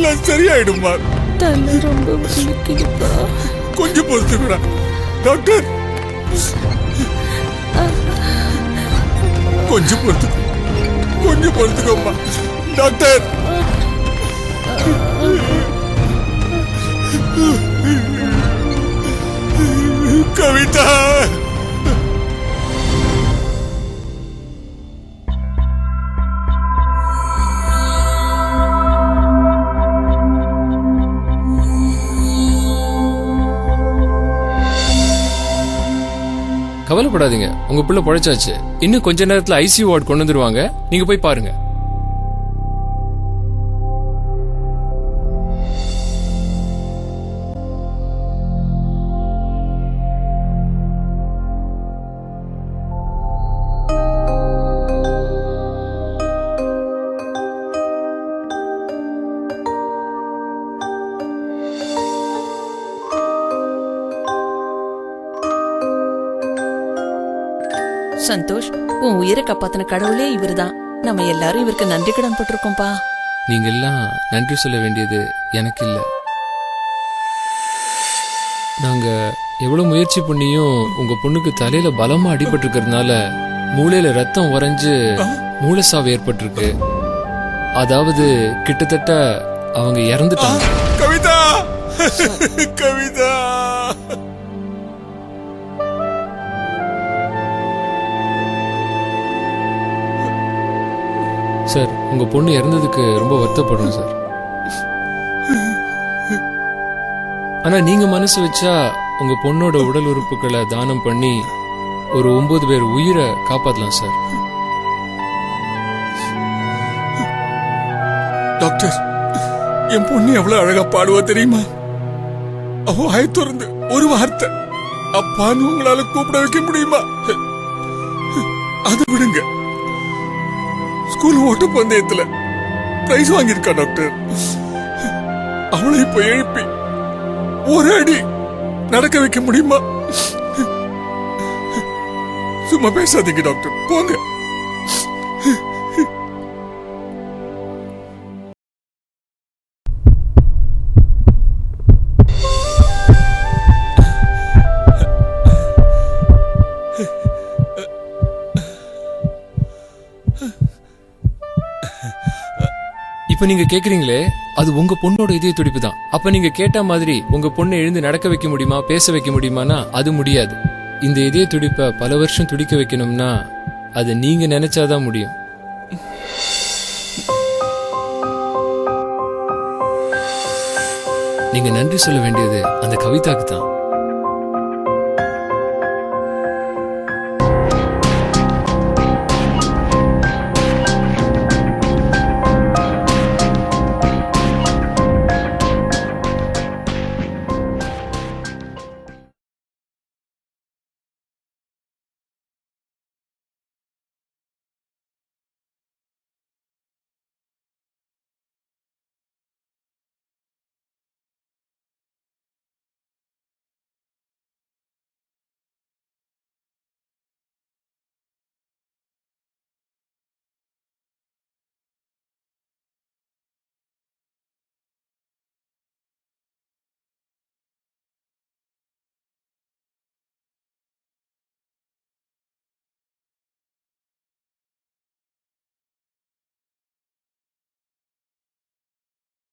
எல்லாம் சரியாயிடுமா? தலை ரொம்ப வலிக்குதுப்பா. கொஞ்சம் பொறுத்துக்கடா டாக்டர், கொஞ்சம் பொறுத்துக்கோம்மா டாக்டர். கவிதா, கவலைப்படாதீங்க, உங்க பிள்ளை பொழைச்சாச்சு. இன்னும் கொஞ்ச நேரத்துல ஐசியூ வார்டு கொண்டு வந்துருவாங்க, நீங்க போய் பாருங்க. சந்தோஷ், உன் உயிரை காப்பாத்தின கடவுளே இவருதான். நம்ம எல்லாரும் இவருக்கு நன்றி கடன் பட்டிருக்கோம்பா. நீங்க எல்லாம் நன்றி சொல்ல வேண்டியது எனக்கு இல்ல. நாங்க எவ்வளவு முயற்சி பண்ணியும் உங்க பொண்ணுக்கு தலையில பலமா அடிபட்டு இருக்கிறதுனால மூளையில ரத்தம் உறைஞ்சு மூளைசாவு ஏற்பட்டிருக்கு. அதாவது கிட்டத்தட்ட அவங்க இறந்துட்டாங்க. கவிதா, கவிதா. சார், உங்க பொண்ணு இறந்ததுக்கு ரொம்ப வருத்தப்படும் சார். ஆனா நீங்க மனசு வச்சா உங்க பொண்ணோட உடல் உறுப்புகளை தானம் பண்ணி ஒரு 9 பேர் உயிரை காப்பாத்தலாம் சார். டாக்டர், என் பொண்ணு எவ்வளவு அழகா பாடுவா தெரியுமா? அவ வாய் திறந்து ஒரு வார்த்தை அப்பான்னு உங்களால கூப்பிட வைக்க முடியுமா? அது விடுங்க, ஸ்கூல் ஓட்ட பந்தயத்துல பிரைஸ் வாங்கியிருக்கா டாக்டர். அவளை இப்ப எழுப்பி ஒரு அடி நடக்க வைக்க முடியுமா? சும்மா பேசாதீங்க டாக்டர், போங்க. இப்ப நீங்க கேக்குறீங்களே, அது உங்க பொண்ணோட இதய துடிப்பு தான். அப்ப நீங்க கேட்ட மாதிரி உங்க பொண்ணை எழுந்து நடக்க வைக்க முடியுமா, பேச வைக்க முடியுமானா அது முடியாது. இந்த இதய துடிப்பை பல வருஷம் துடிக்க வைக்கணும்னா அது நீங்க நினைச்சாதான் முடியும். நீங்க நன்றி சொல்ல வேண்டியது அந்த கவிதாக்கு தான்.